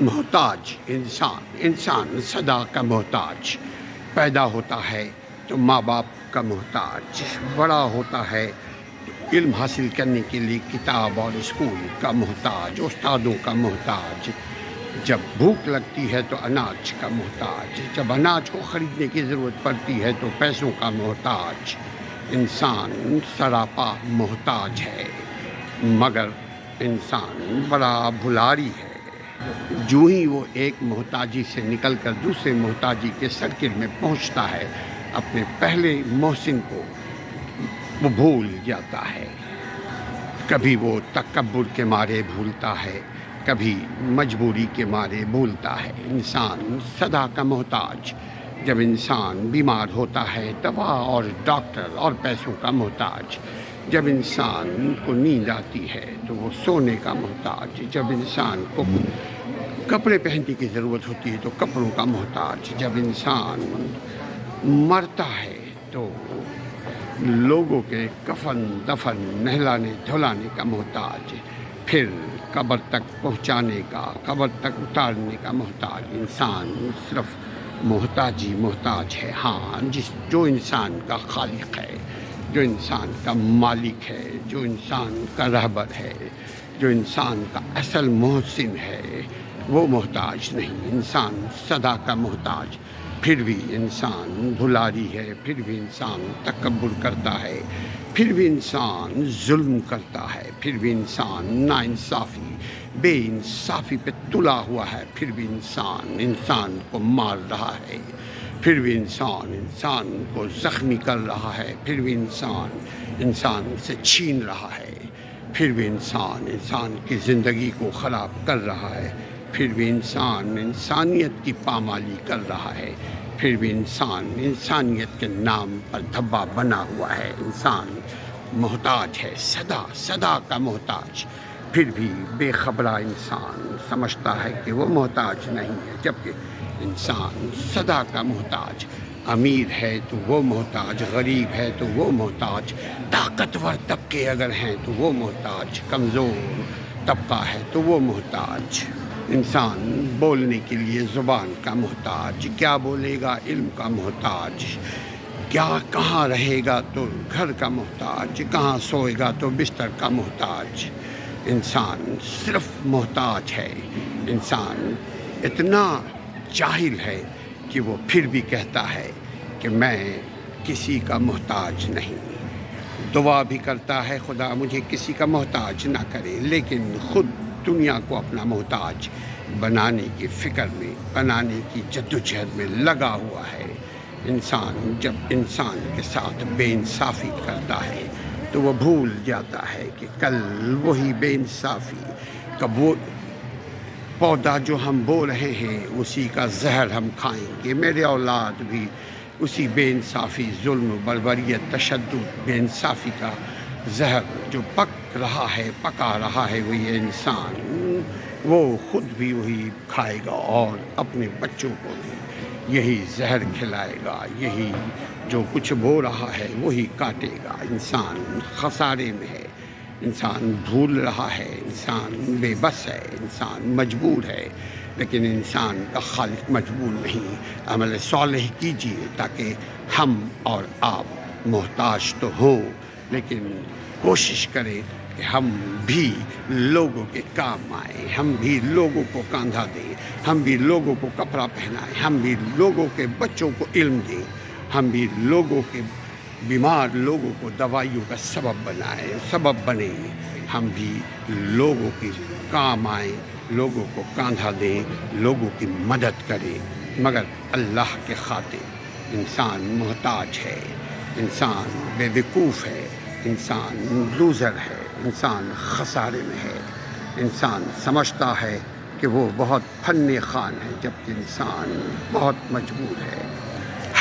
محتاج انسان صدا کا محتاج پیدا ہوتا ہے تو ماں باپ کا محتاج، بڑا ہوتا ہے تو علم حاصل کرنے کے لیے کتاب اور اسکول کا محتاج، استادوں کا محتاج، جب بھوک لگتی ہے تو اناج کا محتاج، جب اناج کو خریدنے کی ضرورت پڑتی ہے تو پیسوں کا محتاج۔ انسان سراپا محتاج ہے، مگر انسان بڑا بھلاری ہے۔ جو ہی وہ ایک محتاجی سے نکل کر دوسرے محتاجی کے سرکل میں پہنچتا ہے، اپنے پہلے محسن کو وہ بھول جاتا ہے۔ کبھی وہ تکبر کے مارے بھولتا ہے، کبھی مجبوری کے مارے بھولتا ہے۔ انسان صدا کا محتاج، جب انسان بیمار ہوتا ہے دوا اور ڈاکٹر اور پیسوں کا محتاج، جب انسان کو نیند آتی ہے تو وہ سونے کا محتاج، جب انسان کو کپڑے پہننے کی ضرورت ہوتی ہے تو کپڑوں کا محتاج، جب انسان مرتا ہے تو لوگوں کے کفن دفن نہلانے دھلانے کا محتاج، پھر قبر تک پہنچانے کا، قبر تک اتارنے کا محتاج۔ انسان صرف محتاج ہے، ہاں، جو انسان کا خالق ہے، جو انسان کا مالک ہے، جو انسان کا رہبر ہے، جو انسان کا اصل محسن ہے، وہ محتاج نہیں۔ انسان صدا کا محتاج، پھر بھی انسان بھلاری ہے، پھر بھی انسان تکبر کرتا ہے، پھر بھی انسان ظلم کرتا ہے، پھر بھی انسان ناانصافی بے انصافی پہ تلا ہوا ہے، پھر بھی انسان کو مار رہا ہے، پھر بھی انسان کو زخمی کر رہا ہے، پھر بھی انسان سے چھین رہا ہے، پھر بھی انسان کی زندگی کو خراب کر رہا ہے، پھر بھی انسانیت کی پامالی کر رہا ہے، پھر بھی انسانیت کے نام پر دھبا بنا ہوا ہے۔ انسان محتاج ہے، صدا کا محتاج، پھر بھی بے خبرہ انسان سمجھتا ہے کہ وہ محتاج نہیں ہے، جبکہ انسان صدا کا محتاج۔ امیر ہے تو وہ محتاج، غریب ہے تو وہ محتاج، طاقتور طبقے اگر ہیں تو وہ محتاج، کمزور طبقہ ہے تو وہ محتاج۔ انسان بولنے کے لیے زبان کا محتاج، کیا بولے گا علم کا محتاج، کہاں رہے گا تو گھر کا محتاج، کہاں سوئے گا تو بستر کا محتاج۔ انسان صرف محتاج ہے۔ انسان اتنا جاہل ہے کہ وہ پھر بھی کہتا ہے کہ میں کسی کا محتاج نہیں، دعا بھی کرتا ہے خدا مجھے کسی کا محتاج نہ کرے، لیکن خود دنیا کو اپنا محتاج بنانے کی فکر میں، بنانے کی جدوجہد میں لگا ہوا ہے۔ انسان جب انسان کے ساتھ بے انصافی کرتا ہے تو وہ بھول جاتا ہے کہ کل وہی بے انصافی کا وہ پودا جو ہم بو رہے ہیں اسی کا زہر ہم کھائیں گے۔ میرے اولاد بھی اسی بے انصافی، ظلم، بربریت، تشدد، بے انصافی کا زہر جو پکا رہا ہے وہ یہ انسان، وہ خود بھی وہی کھائے گا اور اپنے بچوں کو بھی یہی زہر کھلائے گا، یہی جو کچھ بو رہا ہے وہی کاٹے گا۔ انسان خسارے میں ہے، انسان بھول رہا ہے، انسان بے بس ہے، انسان مجبور ہے، لیکن انسان کا خالق مجبور نہیں۔ عمل صالح کیجیے تاکہ ہم اور آپ محتاج تو ہوں، لیکن کوشش کریں کہ ہم بھی لوگوں کے کام آئیں، ہم بھی لوگوں کو کاندھا دیں، ہم بھی لوگوں کو کپڑا پہنائیں، ہم بھی لوگوں کے بچوں کو علم دیں، ہم بھی لوگوں کے بیمار لوگوں کو دوائیوں کا سبب بنیں، ہم بھی لوگوں کے کام آئیں، لوگوں کو کاندھا دیں، لوگوں کی مدد کریں، مگر اللہ کے خاطر۔ انسان محتاج ہے، انسان بے وقوف ہے، انسان لوزر ہے، انسان خسارے میں ہے، انسان سمجھتا ہے کہ وہ بہت فن خوان ہے، جبکہ انسان بہت مجبور ہے۔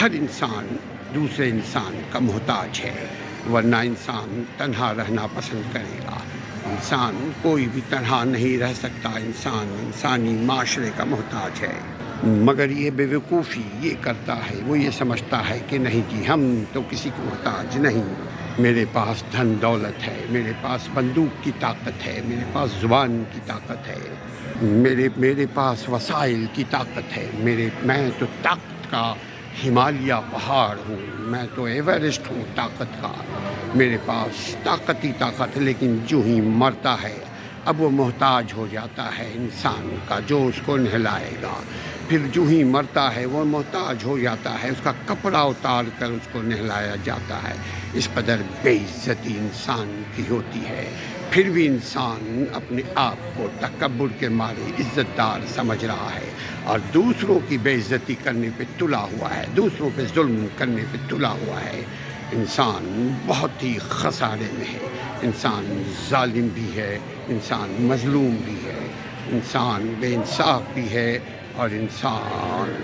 ہر انسان دوسرے انسان کا محتاج ہے، ورنہ انسان تنہا رہنا پسند کرے گا۔ انسان کوئی بھی تنہا نہیں رہ سکتا، انسان انسانی معاشرے کا محتاج ہے، مگر یہ بے وقوفی یہ کرتا ہے، وہ یہ سمجھتا ہے کہ نہیں جی ہم تو کسی کو محتاج نہیں، میرے پاس دھن دولت ہے، میرے پاس بندوق کی طاقت ہے، میرے پاس زبان کی طاقت ہے، میرے پاس وسائل کی طاقت ہے، میں تو طاقت کا ہمالیہ پہاڑ ہوں، میں تو ایوریسٹ ہوں طاقت کا، میرے پاس طاقت ہی طاقت ہے، لیکن جو ہی مرتا ہے اب وہ محتاج ہو جاتا ہے انسان کا جو اس کو نہلائے گا، پھر جو ہی مرتا ہے وہ محتاج ہو جاتا ہے، اس کا کپڑا اتار کر اس کو نہلایا جاتا ہے، اس قدر بے عزتی انسان کی ہوتی ہے، پھر بھی انسان اپنے آپ کو تکبر کے مارے عزت دار سمجھ رہا ہے اور دوسروں کی بے عزتی کرنے پہ تلا ہوا ہے، دوسروں پہ ظلم کرنے پہ تلا ہوا ہے۔ انسان بہت ہی خسارے میں ہے، انسان ظالم بھی ہے، انسان مظلوم بھی ہے، انسان بے انصاف بھی ہے اور انسان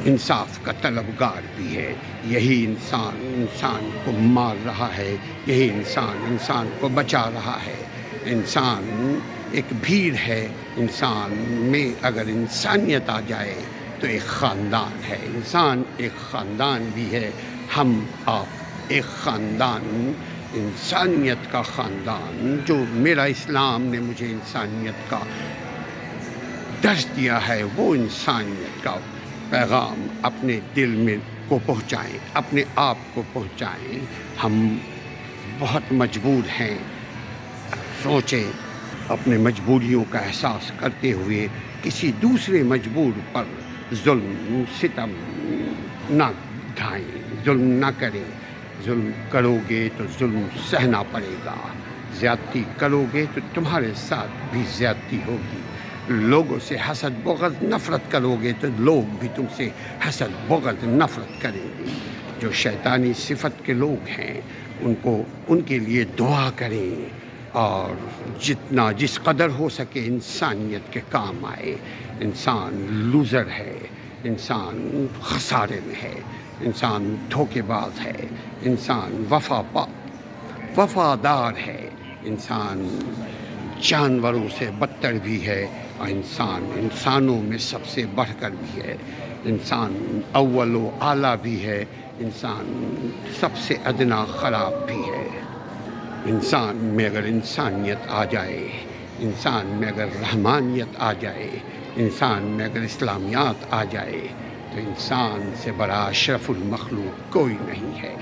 انصاف کا طلبگار بھی ہے۔ یہی انسان کو مار رہا ہے، یہی انسان کو بچا رہا ہے۔ انسان ایک بھیڑ ہے، انسان میں اگر انسانیت آ جائے تو ایک خاندان ہے، انسان ایک خاندان بھی ہے، ہم آپ ایک خاندان، انسانیت کا خاندان، جو میرا اسلام نے مجھے انسانیت کا درس دیا ہے، وہ انسانیت کا پیغام اپنے دل میں کو پہنچائیں، اپنے آپ کو پہنچائیں۔ ہم بہت مجبور ہیں، سوچیں، اپنے مجبوریوں کا احساس کرتے ہوئے کسی دوسرے مجبور پر ظلم ستم نہ ڈھائیں، ظلم نہ کریں۔ ظلم کرو گے تو ظلم سہنا پڑے گا، زیادتی کرو گے تو تمہارے ساتھ بھی زیادتی ہوگی، لوگوں سے حسد بغض نفرت کرو گے تو لوگ بھی تم سے حسد بغض نفرت کریں گے۔ جو شیطانی صفت کے لوگ ہیں ان کے لیے دعا کریں اور جس قدر ہو سکے انسانیت کے کام آئے۔ انسان لوزر ہے، انسان خسارے میں ہے، انسان دھوکے باز ہے، انسان وفادار ہے، انسان جانوروں سے بدتر بھی ہے اور انسانوں میں سب سے بڑھ کر بھی ہے، انسان اول و اعلیٰ بھی ہے، انسان سب سے ادنا خراب بھی ہے۔ انسان میں اگر انسانیت آ جائے، انسان میں اگر رحمانیت آ جائے، انسان میں اگر اسلامیات آ جائے تو انسان سے بڑا اشرف المخلوق کوئی نہیں ہے۔